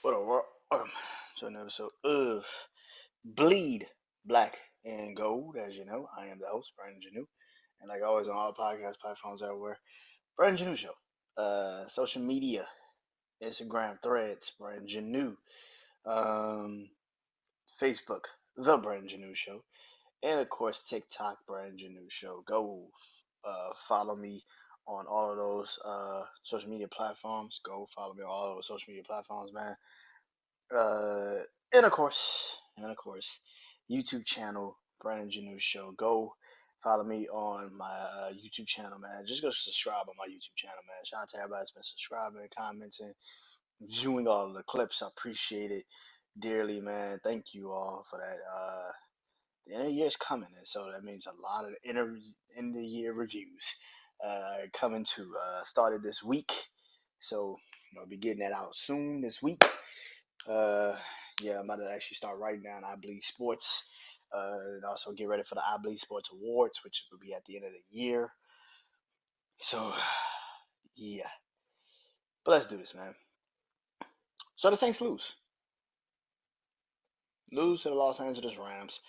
What a to another episode of Bleed Black and Gold. As you know, I am the host, Brandon Janeau, and like always on all podcast platforms everywhere, Brandon Janeau Show. Social media, Instagram, Threads, Brandon Janeau, um, Facebook, The Brandon Janeau Show, and of course TikTok, Brandon Janeau Show. Go follow me on all of those social media platforms. Go follow me on all of those social media platforms, man. Uh, and of course, YouTube channel, BrandonJaneauShow. Show. Go follow me on my YouTube channel, man. Just go subscribe on my YouTube channel, man. Shout out to everybody that's been subscribing, commenting, viewing all of the clips. I appreciate it dearly, man. Thank you all for that. The end of the year is coming, and so that means a lot of end of the year reviews coming to started this week. So I'll be getting that out soon this week. Uh, yeah, I'm about to actually start writing down I Bleed Sports, and also get ready for the I Bleed Sports Awards, which will be at the end of the year. So, yeah, but let's do this, man. So the Saints lose to the Los Angeles Rams,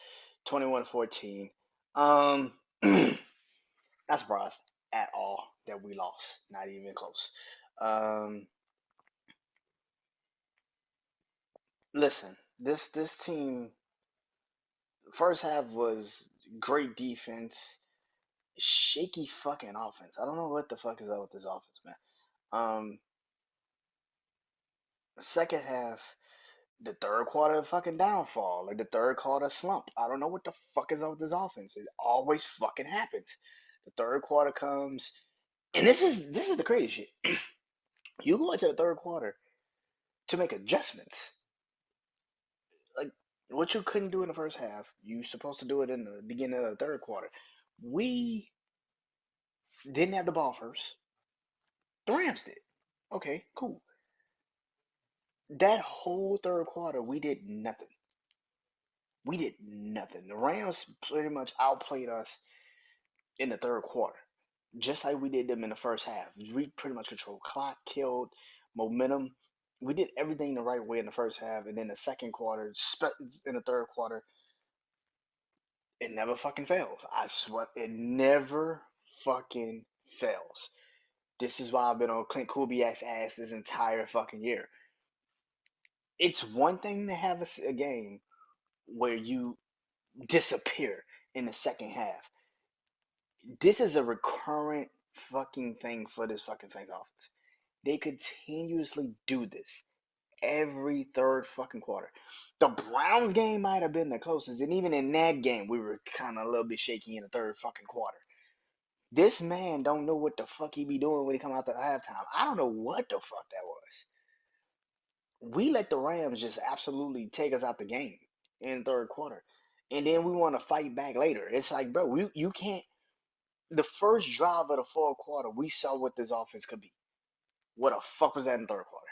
21-14. Um, not surprised at all that we lost, not even close. Um, Listen, this team first half was great defense, shaky fucking offense. I don't know what the fuck is up with this offense, man. Um, Second half, the third quarter fucking downfall, like the third quarter slump. I don't know what the fuck is up with this offense. It always fucking happens. The third quarter comes, and this is the crazy shit. You go into the third quarter to make adjustments, like what you couldn't do in the first half. You supposed to do it in the beginning of the third quarter. We didn't have the ball first. The Rams did. Okay, cool. That whole third quarter, we did nothing. We did nothing. The Rams pretty much outplayed us in the third quarter, just like we did them in the first half. We pretty much controlled clock, killed momentum. We did everything the right way in the first half, and then the second quarter, in the third quarter, it never fucking fails. I swear, it never fucking fails. This is why I've been on Clint Kubiak's ass this entire fucking year. It's one thing to have a game where you disappear in the second half. This is a recurrent fucking thing for this fucking Saints offense. They continuously do this every third fucking quarter. The Browns game might have been the closest, and even in that game, we were kind of a little bit shaky in the third fucking quarter. This man don't know what the fuck he be doing when he come out to halftime. I don't know what the fuck that was. We let the Rams just absolutely take us out the game in the third quarter, and then we want to fight back later. It's like, bro, you can't. The first drive of the fourth quarter, we saw what this offense could be. What the fuck was that in the third quarter?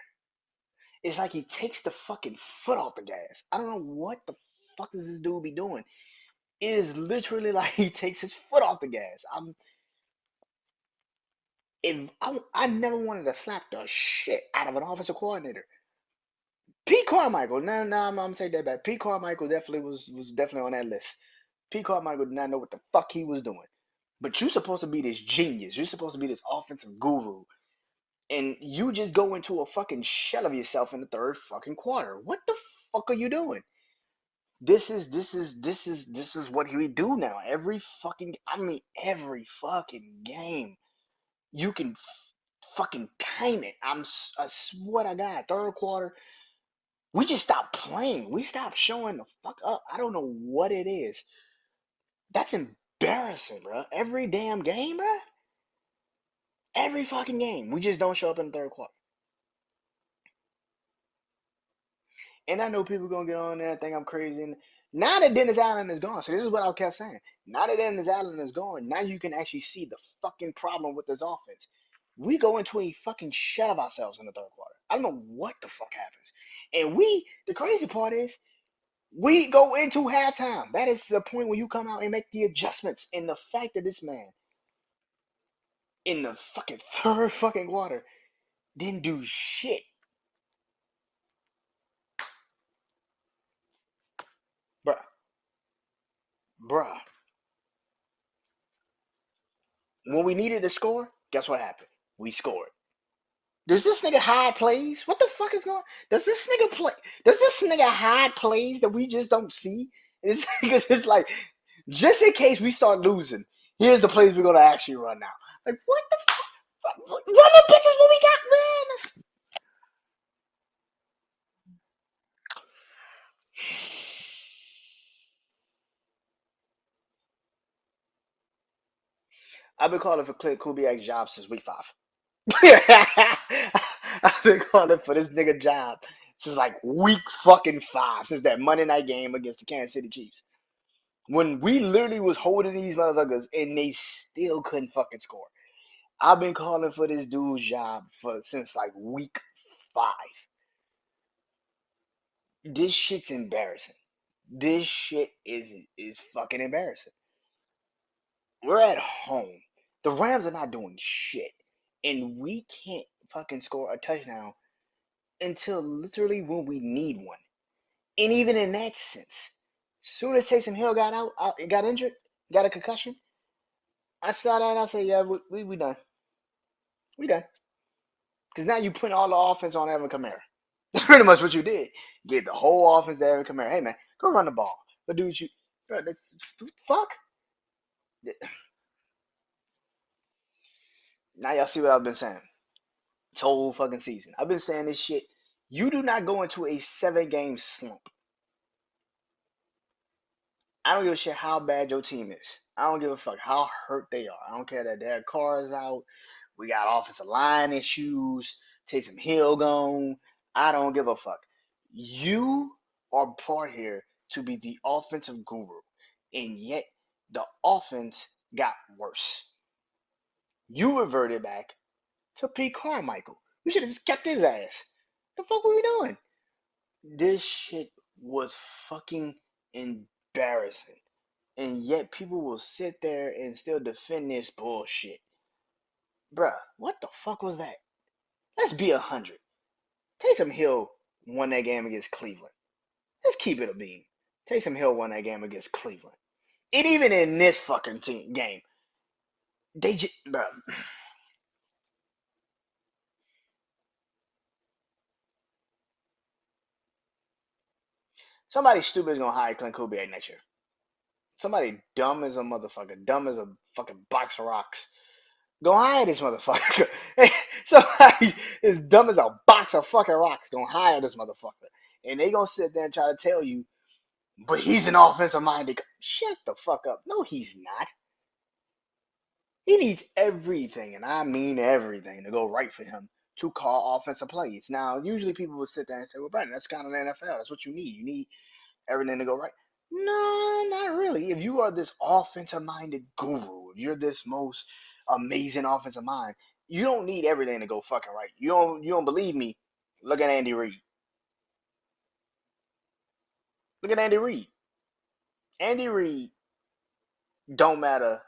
It's like he takes the fucking foot off the gas. I don't know what the fuck does this dude be doing. It is literally like he takes his foot off the gas. I never wanted to slap the shit out of an offensive coordinator. Pete Carmichael, I'm gonna take that back. Pete Carmichael definitely was definitely on that list. Pete Carmichael did not know what the fuck he was doing. But you're supposed to be this genius. You're supposed to be this offensive guru. And you just go into a fucking shell of yourself in the third fucking quarter. What the fuck are you doing? This is what we do now. Every fucking game. You can fucking time it. I swear to God, third quarter, we just stopped playing. We stopped showing the fuck up. I don't know what it is. That's embarrassing, bro. Every damn game, bro. Every fucking game. We just don't show up in the third quarter. And I know people gonna get on there and think I'm crazy. And now that Dennis Allen is gone, so this is what I kept saying. Now that Dennis Allen is gone, now you can actually see the fucking problem with this offense. We go into a fucking shell of ourselves in the third quarter. I don't know what the fuck happens. And the crazy part is, we go into halftime. That is the point where you come out and make the adjustments. And the fact that this man, in the fucking third fucking quarter, didn't do shit. Bruh, when we needed to score, guess what happened? We scored. Does this nigga hide plays? What the fuck is going? Does this nigga play? Does this nigga hide plays that we just don't see? It's like just in case we start losing, here's the plays we're gonna actually run now. Like what the fuck? Run the bitches what we got, man. I've been calling for Clint Kubiak's job since week 5. I've been calling for this nigga job since like week fucking 5, since that Monday night game against the Kansas City Chiefs. When we literally was holding these motherfuckers and they still couldn't fucking score. I've been calling for this dude's job for since like week 5. This shit's embarrassing. This shit is fucking embarrassing. We're at home. The Rams are not doing shit. And we can't fucking score a touchdown until literally when we need one. And even in that sense, soon as Taysom Hill got injured, got a concussion, I saw that and I said, yeah, we done. We done. Because now you put all the offense on Evan Kamara. That's pretty much what you did. Get the whole offense to Evan Kamara. Hey, man, go run the ball. Go do what you. Bro, that's, fuck. Now y'all see what I've been saying. This whole fucking season. I've been saying this shit. You do not go into a 7-game slump. I don't give a shit how bad your team is. I don't give a fuck how hurt they are. I don't care that their car is out. We got offensive line issues. Taysom Hill gone. I don't give a fuck. You are brought here to be the offensive guru, and yet the offense got worse. You reverted back to Pete Carmichael. We should have just kept his ass. The fuck were we doing? This shit was fucking embarrassing. And yet people will sit there and still defend this bullshit. Bruh, what the fuck was that? Let's be 100. Taysom Hill won that game against Cleveland. Let's keep it a beam. Taysom Hill won that game against Cleveland. And even in this fucking game, they just, bruh, somebody stupid is gonna hire Clint Kubiak next year. Somebody dumb as a motherfucker, dumb as a fucking box of rocks. Go hire this motherfucker. Somebody as dumb as a box of fucking rocks gonna hire this motherfucker. And they gonna sit there and try to tell you, but he's an offensive minded. Shut the fuck up. No, he's not. He needs everything, and I mean everything, to go right for him to call offensive plays. Now, usually people will sit there and say, well, Brandon, that's kind of the NFL. That's what you need. You need everything to go right. No, not really. If you are this offensive minded guru, if you're this most amazing offensive mind, you don't need everything to go fucking right. You don't believe me? Look at Andy Reid. Look at Andy Reid. Andy Reid don't matter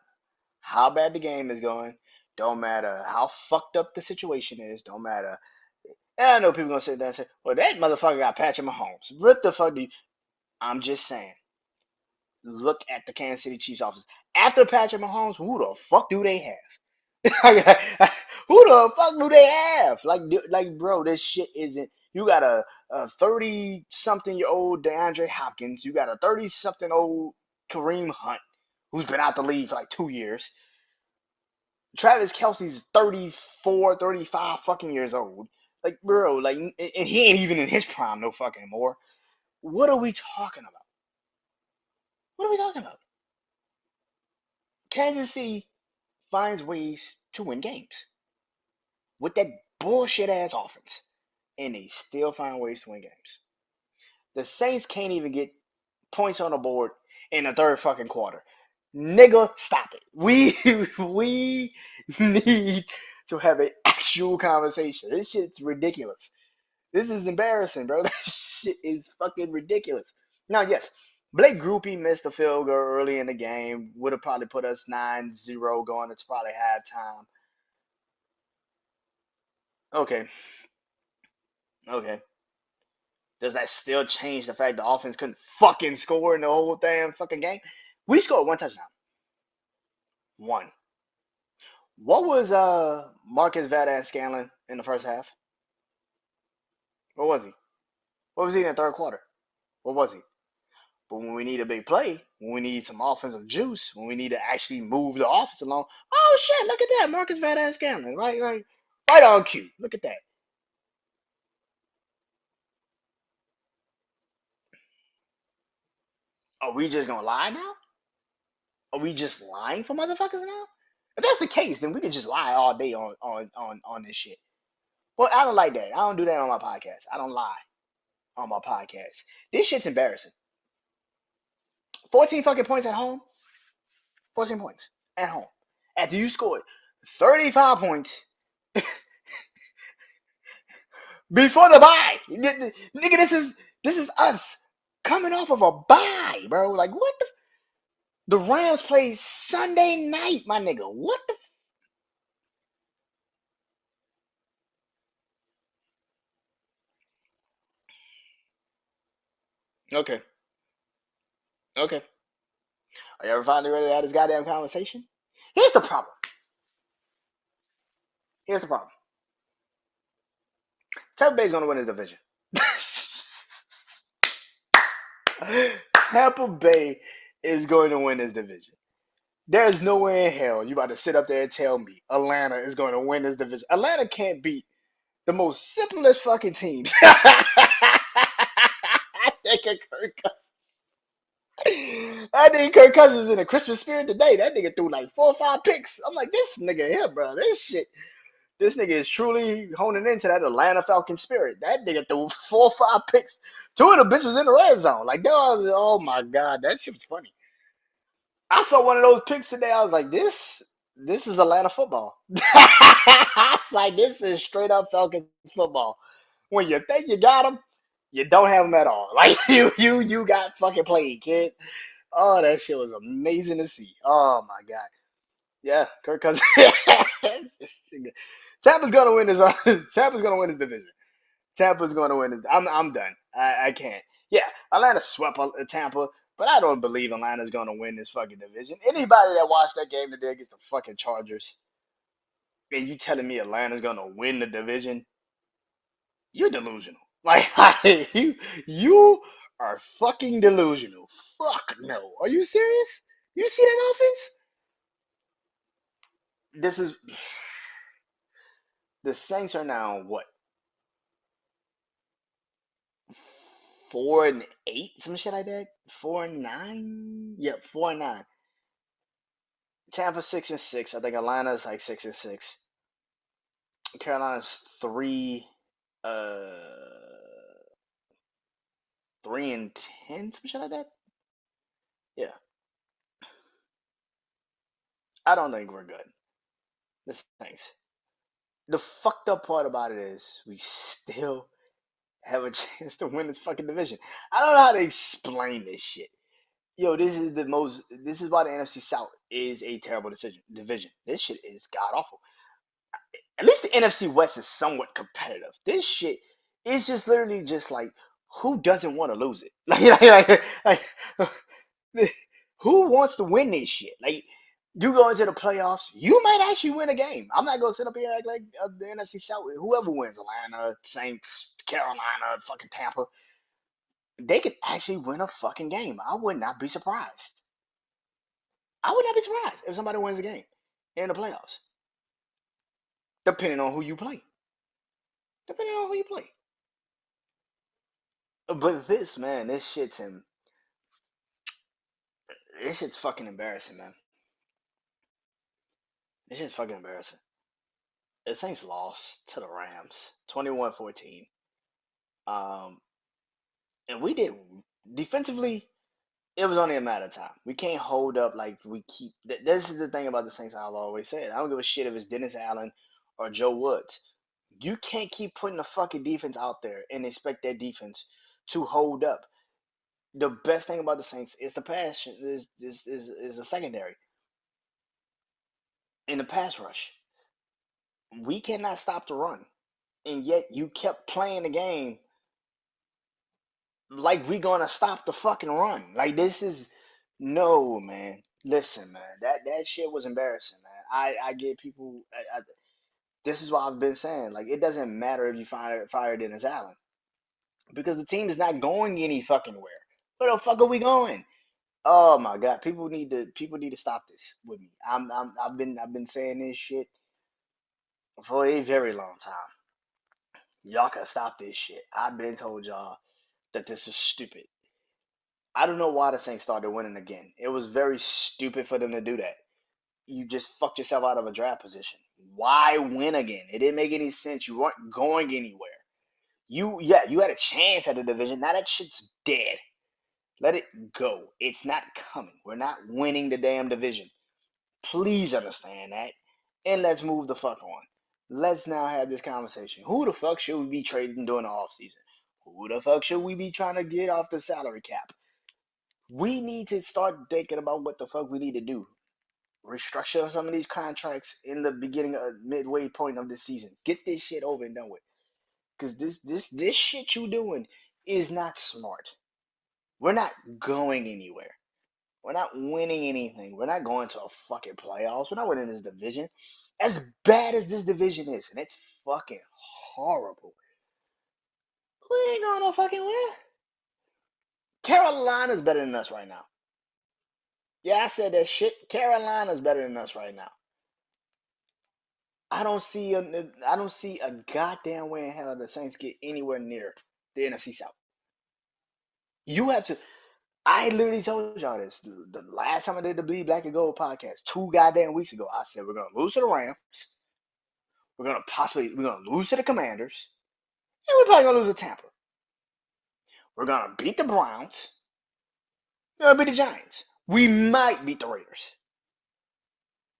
how bad the game is going, don't matter how fucked up the situation is, don't matter. And I know people gonna sit there and say, well, that motherfucker got Patrick Mahomes. What the fuck do you I'm just saying. Look at the Kansas City Chiefs offense. After Patrick Mahomes, who the fuck do they have? Who the fuck do they have? Like, bro, this shit isn't. You got a 30 something year old DeAndre Hopkins. You got a 30 something old Kareem Hunt, who's been out the league for like 2 years. Travis Kelsey's 34, 35 fucking years old. Like, bro, like, and he ain't even in his prime no fucking more. What are we talking about? What are we talking about? Kansas City finds ways to win games with that bullshit ass offense, and they still find ways to win games. The Saints can't even get points on the board in the third fucking quarter. Nigga, stop it. We need to have an actual conversation. This shit's ridiculous. This is embarrassing, bro. That shit is fucking ridiculous. Now, yes, Blake Groupie missed a field goal early in the game. Would have probably put us 9-0 going into probably halftime. Okay, okay. Does that still change the fact the offense couldn't fucking score in the whole damn fucking game? We scored one touchdown. One. What was Marcus Valdez-Scanlon in the first half? What was he? What was he in the third quarter? What was he? But when we need a big play, when we need some offensive juice, when we need to actually move the offense along, oh shit, look at that, Marcus Valdez-Scanlon, right on cue. Look at that. Are we just gonna lie now? Are we just lying for motherfuckers now? If that's the case, then we can just lie all day on this shit. Well, I don't like that. I don't do that on my podcast. I don't lie on my podcast. This shit's embarrassing. 14 fucking points at home. 14 points at home. After you scored 35 points before the bye. Nigga, this is us coming off of a bye, bro. Like what the Rams play Sunday night, my nigga. What the Okay. Okay. Are you ever finally ready to have this goddamn conversation? Here's the problem. Here's the problem. Tampa Bay's gonna win his division. Tampa Bay is going to win this division. There's no way in hell you about to sit up there and tell me Atlanta is going to win this division. Atlanta can't beat the most simplest fucking teams. I think Kirk Cousins in a Christmas spirit today. That nigga threw like 4 or 5 picks. I'm like, this nigga here, bro. This shit. This nigga is truly honing into that Atlanta Falcon spirit. That nigga threw 4 or 5 picks. Two of the bitches in the red zone. Like, that was, oh my god, that shit was funny. I saw one of those picks today. I was like, this is Atlanta football. Like, this is straight up Falcons football. When you think you got them, you don't have them at all. Like you got fucking played, kid. Oh, that shit was amazing to see. Oh my god. Yeah, Kirk Cousins. Tampa's gonna win this. Tampa's gonna win this division. Tampa's gonna win this. I'm done. I can't. Yeah, Atlanta swept Tampa, but I don't believe Atlanta's gonna win this fucking division. Anybody that watched that game today against the fucking Chargers, and you telling me Atlanta's gonna win the division? You're delusional. Like you are fucking delusional. Fuck no. Are you serious? You see that offense? This is the Saints are now what 4-8, some shit like that. 4-9. Yep, 4-9. Tampa 6-6. I think Atlanta's like 6-6. Carolina's uh 3-10, some shit like that. Yeah, I don't think we're good. The Saints. The fucked up part about it is we still have a chance to win this fucking division. I don't know how to explain this shit. Yo, this is the most. This is why the NFC South is a terrible division. This shit is god awful. At least the NFC West is somewhat competitive. This shit is just literally just like who doesn't want to lose it? Like who wants to win this shit? Like you go into the playoffs, you might actually win a game. I'm not gonna sit up here and act like the NFC South. Whoever wins, Atlanta, Saints, Carolina, fucking Tampa, they could actually win a fucking game. I would not be surprised. I would not be surprised if somebody wins a game in the playoffs, depending on who you play. Depending on who you play. But this man, this shit's fucking embarrassing, man. This shit's fucking embarrassing. The Saints lost to the Rams, 21-14. Um, and we did defensively. It was only a matter of time. We can't hold up like we keep. This is the thing about the Saints. I've always said. I don't give a shit if it's Dennis Allen or Joe Woods. You can't keep putting the fucking defense out there and expect that defense to hold up. The best thing about the Saints is the pass is the secondary in the pass rush. We cannot stop the run, and yet you kept playing the game like we gonna stop the fucking run. Like this is No, man. Listen, man. That shit was embarrassing, man. I get people. This is what I've been saying. Like, it doesn't matter if you fire Dennis Allen because the team is not going any fucking where. Where the fuck are we going? Oh my god, people need to stop this with me. I've been saying this shit for a very long time. Y'all can stop this shit. I've been told y'all that this is stupid. I don't know why the Saints started winning again. It was very stupid for them to do that. You just fucked yourself out of a draft position. Why win again? It didn't make any sense. You weren't going anywhere. You had a chance at the division. Now that shit's dead. Let it go. It's not coming. We're not winning the damn division. Please understand that. And let's move the fuck on. Let's now have this conversation. Who the fuck should we be trading during the offseason? Who the fuck should we be trying to get off the salary cap? We need to start thinking about what the fuck we need to do. Restructure some of these contracts in the beginning of midway point of the season. Get this shit over and done with. Cause this shit you doing is not smart. We're not going anywhere. We're not winning anything. We're not going to a fucking playoffs. We're not winning this division. As bad as this division is, and it's fucking horrible. We ain't going no fucking where. Carolina's better than us right now. Yeah, I said that shit. Carolina's better than us right now. I don't see a goddamn way in hell the Saints get anywhere near the NFC South. You have to. I literally told y'all this the last time I did the Bleed Black and Gold podcast 2 goddamn weeks ago. I said we're gonna lose to the Rams. We're gonna lose to the Commanders, and we're probably gonna lose to Tampa. We're gonna beat the Browns. We're gonna beat the Giants. We might beat the Raiders.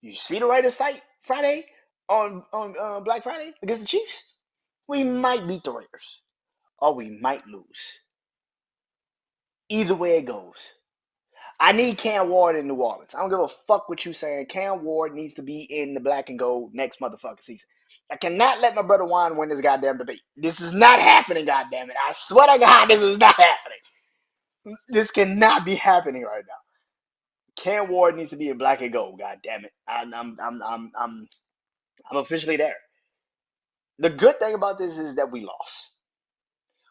You see the Raiders fight Friday on Black Friday against the Chiefs. We might beat the Raiders, or we might lose. Either way it goes. I need Cam Ward in New Orleans. I don't give a fuck what you saying. Cam Ward needs to be in the black and gold next motherfucking season. I cannot let my brother Juan win this goddamn debate. This is not happening, goddamn it. I swear to God, this is not happening. This cannot be happening right now. Cam Ward needs to be in black and gold. God damn it. I'm officially there. The good thing about this is that we lost,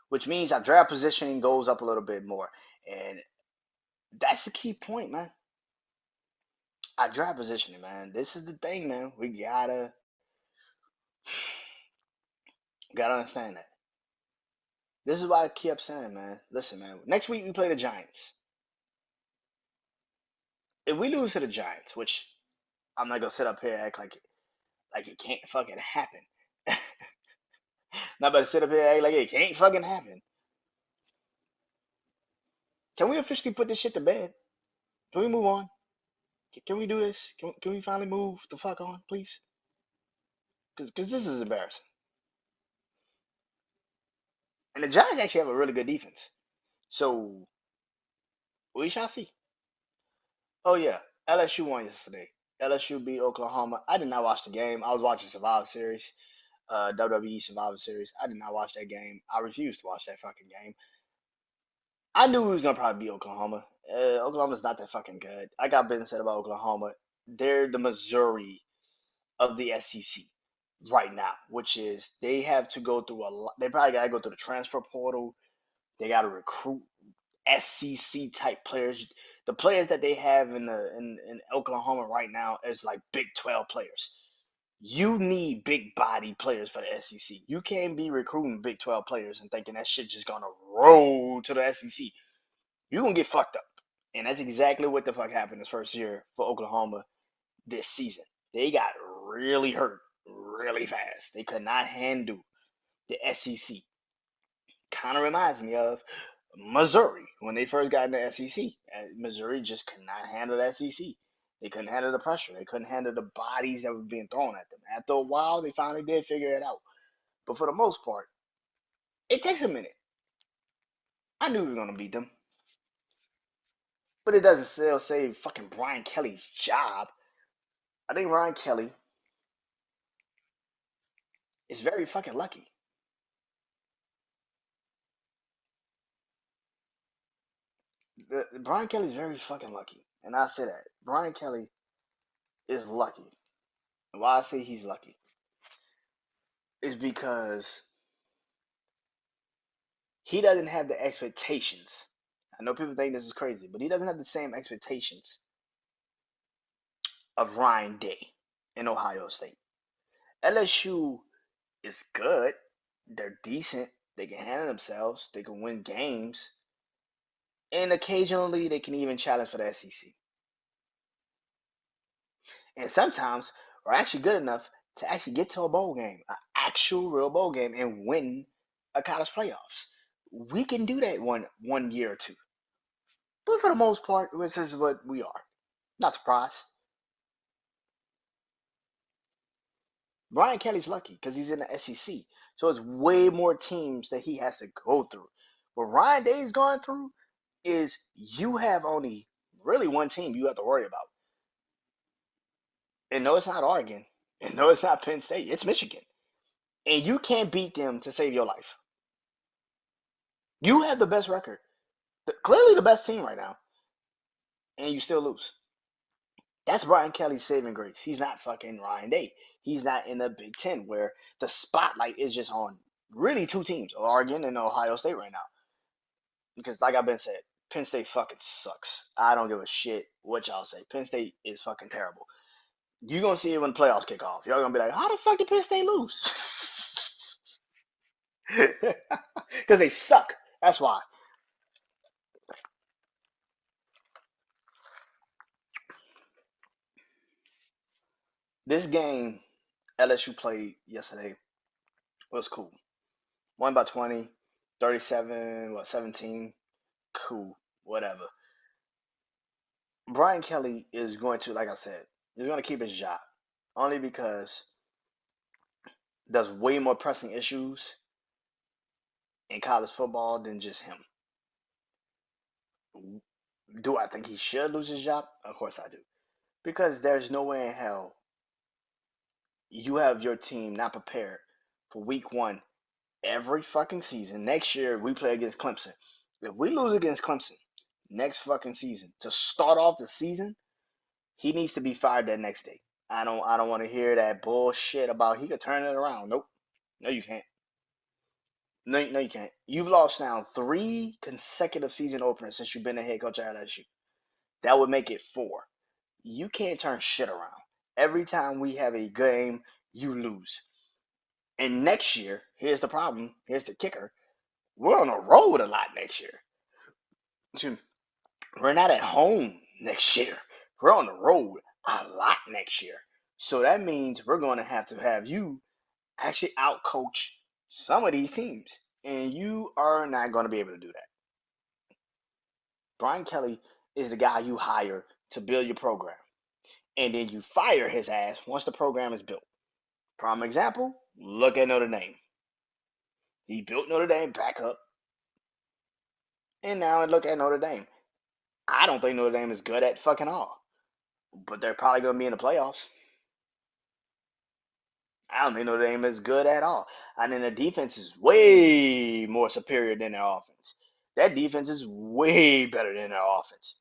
which means our draft positioning goes up a little bit more, and that's the key point, man. Our draft positioning, man. This is the thing, man. We gotta understand that. This is why I kept saying, man. Listen, man. Next week we play the Giants. If we lose to the Giants, which I'm not gonna sit up here and act like it can't fucking happen. Not about to sit up here and act like it can't fucking happen. Can we officially put this shit to bed? Can we move on? Can we do this? Can we finally move the fuck on, please? Because this is embarrassing. And the Giants actually have a really good defense. So we shall see. Oh yeah, LSU won yesterday. LSU beat Oklahoma. I did not watch the game. I was watching Survivor Series, WWE Survivor Series. I did not watch that game. I refused to watch that fucking game. I knew we was gonna probably beat Oklahoma. Oklahoma's not that fucking good. I got business said about Oklahoma. They're the Missouri of the SEC right now, which is they have to go through a lot. They probably gotta go through the transfer portal. They gotta recruit SEC type players. The players that they have in Oklahoma right now is like Big 12 players. You need big body players for the SEC. You can't be recruiting Big 12 players and thinking that shit just gonna roll to the SEC. You're gonna get fucked up. And that's exactly what the fuck happened this first year for Oklahoma this season. They got really hurt really fast. They could not handle the SEC. Kind of reminds me of Missouri when they first got in the SEC. Missouri just could not handle the SEC. They couldn't handle the pressure. They couldn't handle the bodies that were being thrown at them. After a while, they finally did figure it out. But for the most part, it takes a minute. I knew we were gonna beat them, but it doesn't still save fucking Brian Kelly's job. I think Brian Kelly is very fucking lucky. Brian Kelly's very fucking lucky, and I say that Brian Kelly is lucky. Why I say he's lucky is because he doesn't have the expectations. I know people think this is crazy, but he doesn't have the same expectations of Ryan Day in Ohio State. LSU is good. They're decent. They can handle themselves. They can win games. And occasionally they can even challenge for the SEC. And sometimes we're actually good enough to actually get to a bowl game, an actual real bowl game, and win a college playoffs. We can do that one year or two. But for the most part, this is what we are. Not surprised. Brian Kelly's lucky because he's in the SEC. So it's way more teams that he has to go through. What Ryan Day's going through is you have only really one team you have to worry about. And no, it's not Oregon. And no, it's not Penn State. It's Michigan. And you can't beat them to save your life. You have the best record, clearly the best team right now, and you still lose. That's Brian Kelly's saving grace. He's not fucking Ryan Day. He's not in the Big Ten where the spotlight is just on really two teams, Oregon and Ohio State right now. Because like I've been said, Penn State fucking sucks. I don't give a shit what y'all say. Penn State is fucking terrible. You're gonna see it when the playoffs kick off. Y'all gonna be like, how the fuck did Penn State lose? Because they suck. That's why. This game LSU played yesterday was cool. Won by 20, 37, 17. Cool. Whatever. Brian Kelly is going to, like I said, he's going to keep his job. Only because there's way more pressing issues in college football than just him. Do I think he should lose his job? Of course I do. Because there's no way in hell you have your team not prepared for week one every fucking season. Next year we play against Clemson. If we lose against Clemson next fucking season to start off the season, he needs to be fired that next day. I don't want to hear that bullshit about he could turn it around. Nope. No, you can't. No, no, you can't. You've lost now 3 consecutive season openers since you've been the head coach at LSU. That would make it 4. You can't turn shit around. Every time we have a game, you lose. And next year, here's the problem. Here's the kicker. We're on the road a lot next year. We're not at home next year. We're on the road a lot next year. So that means we're going to have you actually outcoach some of these teams. And you are not going to be able to do that. Brian Kelly is the guy you hire to build your program. And then you fire his ass once the program is built. Prime example, look at Notre Dame. He built Notre Dame back up. And now look at Notre Dame. I don't think Notre Dame is good at fucking all. But they're probably going to be in the playoffs. I don't think Notre Dame is good at all. And then the defense is way more superior than their offense. That defense is way better than their offense.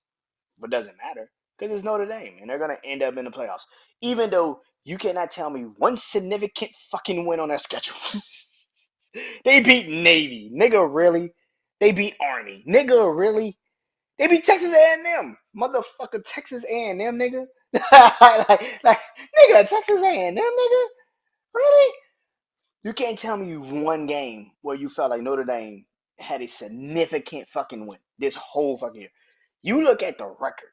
But it doesn't matter because it's Notre Dame and they're going to end up in the playoffs. Even though you cannot tell me one significant fucking win on their schedule. They beat Navy. Nigga, really? They beat Army. Nigga, really? They beat Texas A&M. Motherfucker, Texas A&M, nigga. like, nigga, Texas A&M, nigga? Really? You can't tell me one game where you felt like Notre Dame had a significant fucking win this whole fucking year. You look at the record.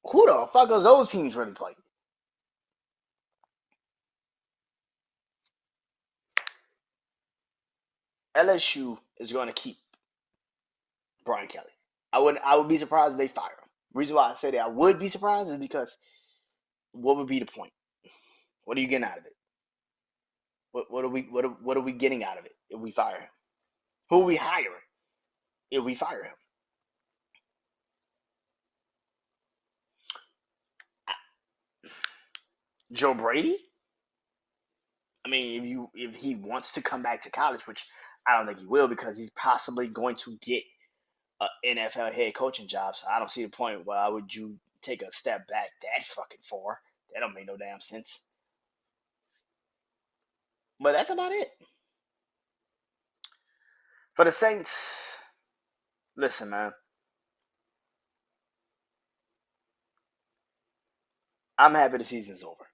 Who the fuck does those teams really play? LSU is going to keep Brian Kelly. I would be surprised if they fire him. Reason why I say that I would be surprised is because what would be the point? What are you getting out of it? What are we getting out of it if we fire him? Who are we hiring if we fire him? Joe Brady? I mean, if he wants to come back to college, which I don't think he will because he's possibly going to get NFL head coaching job. So I don't see the point why would you take a step back that fucking far. That don't make no damn sense. But that's about it. For the Saints, listen, man. I'm happy the season's over.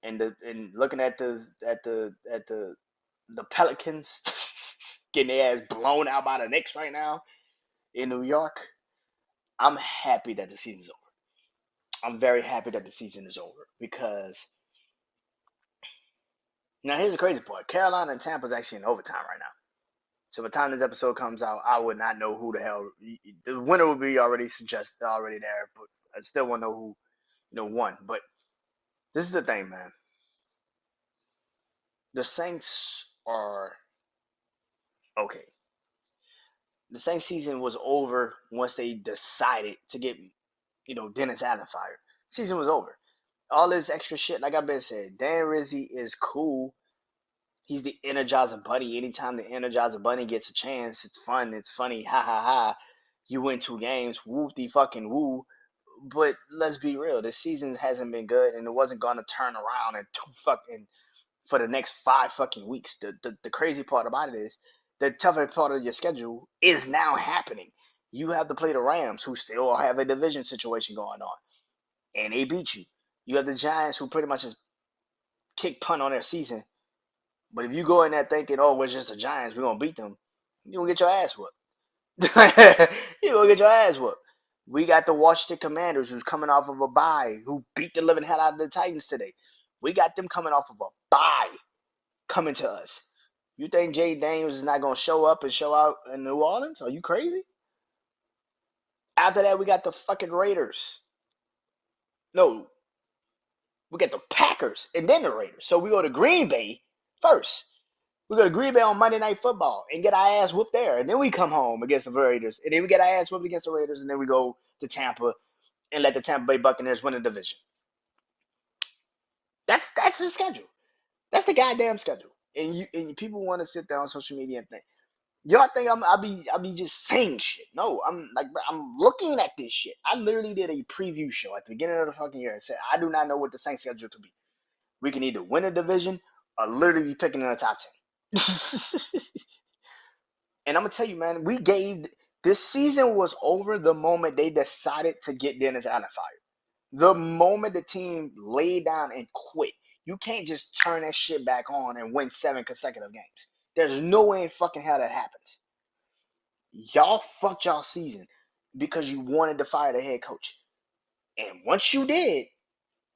And looking at the Pelicans getting their ass blown out by the Knicks right now in New York, I'm happy that the season's over. I'm very happy that the season is over because now here's the crazy part: Carolina and Tampa is actually in overtime right now. So by the time this episode comes out, I would not know who the hell the winner would be already suggested, already there, but I still want to know who won. But this is the thing, man. The Saints are okay. The Saints season was over once they decided to get Dennis Allen fired. Season was over. All this extra shit, like I've been saying, Dan Rizzi is cool. He's the Energizer Bunny. Anytime the Energizer Bunny gets a chance, it's fun, it's funny, ha ha ha. You win 2 games, whoop the fucking woo. But let's be real, this season hasn't been good, and it wasn't gonna turn around in two fucking for the next 5 fucking weeks. The crazy part about it is the tougher part of your schedule is now happening. You have to play the Rams, who still have a division situation going on, and they beat you. You have the Giants, who pretty much just kick punt on their season. But if you go in there thinking, oh, we're just the Giants, we're gonna beat them, you're gonna get your ass whooped. You're gonna get your ass whooped. We got the Washington Commanders, who's coming off of a bye, who beat the living hell out of the Titans today. We got them coming off of a bye, coming to us. You think Jay Daniels is not gonna show up and show out in New Orleans? Are you crazy? After that, we got the fucking Raiders. No, we got the Packers and then the Raiders. So we go to Green Bay first. We go to Green Bay on Monday Night Football and get our ass whooped there. And then we come home against the Raiders. And then we get our ass whooped against the Raiders. And then we go to Tampa and let the Tampa Bay Buccaneers win the division. That's the schedule. That's the goddamn schedule. And people want to sit there on social media and think, y'all think I'll be just saying shit. No, I'm looking at this shit. I literally did a preview show at the beginning of the fucking year and said I do not know what the Saints schedule could be. We can either win a division or literally be picking in the top 10. And I'm gonna tell you, man, this season was over the moment they decided to get Dennis Allen fired. The moment the team laid down and quit. You can't just turn that shit back on and win 7 consecutive games. There's no way in fucking hell that happens. Y'all fucked y'all season because you wanted to fire the head coach. And once you did,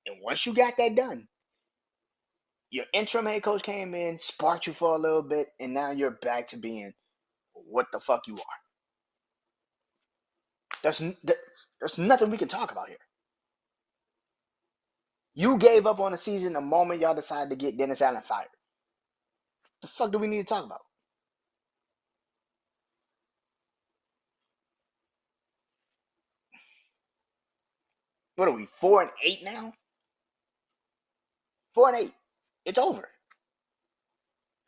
and once you got that done, your interim head coach came in, sparked you for a little bit, and now you're back to being what the fuck you are. There's nothing we can talk about here. You gave up on the season the moment y'all decided to get Dennis Allen fired. The fuck do we need to talk about? What are we, 4-8 now? 4-8. It's over.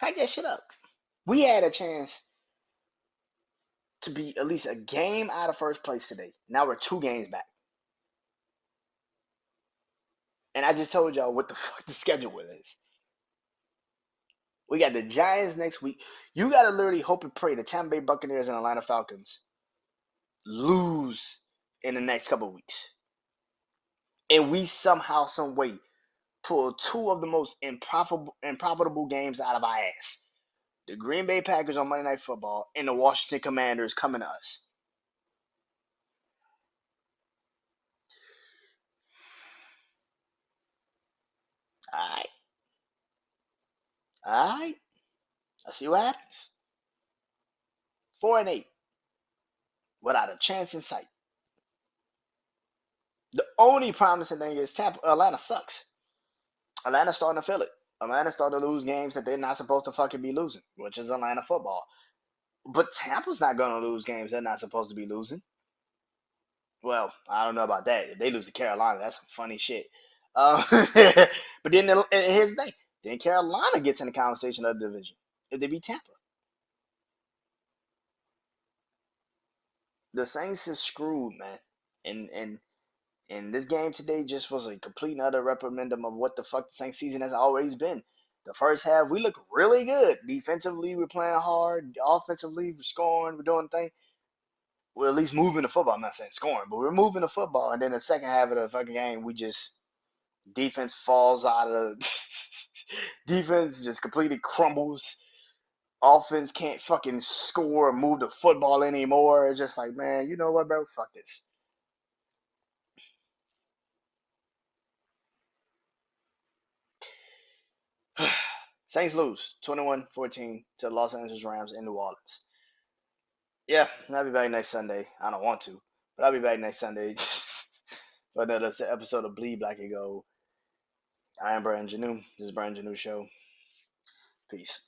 Pack that shit up. We had a chance to be at least a game out of first place today. Now we're 2 games back. And I just told y'all what the fuck the schedule is. We got the Giants next week. You gotta literally hope and pray the Tampa Bay Buccaneers and Atlanta Falcons lose in the next couple of weeks. And we somehow, some way, pull 2 of the most improbable games out of our ass. The Green Bay Packers on Monday Night Football and the Washington Commanders coming to us. Alright. Alright. Let's see what happens. 4-8. Without a chance in sight. The only promising thing is Atlanta sucks. Atlanta's starting to feel it. Atlanta's starting to lose games that they're not supposed to fucking be losing, which is Atlanta football. But Tampa's not going to lose games they're not supposed to be losing. Well, I don't know about that. If they lose to Carolina, that's some funny shit. But then here's the thing. Then Carolina gets in the conversation of the division if they beat Tampa. the Saints is screwed, man. And this game today just was a complete and utter reprimandum of what the fuck the Saints season has always been. The first half, we look really good. Defensively, we're playing hard. Offensively, we're scoring. We're doing things. We're at least moving the football. I'm not saying scoring, but we're moving the football. And then the second half of the fucking game, we just defense falls out of defense just completely crumbles. Offense can't fucking score or move the football anymore. It's just like, man, you know what, bro? Fuck this. Saints lose 21-14 to the Los Angeles Rams in New Orleans. Yeah, I'll be back next Sunday. I don't want to, but I'll be back next Sunday for another episode of Bleed Black and Gold. I am Brandon Janeau. This is Brandon Janeau Show. Peace.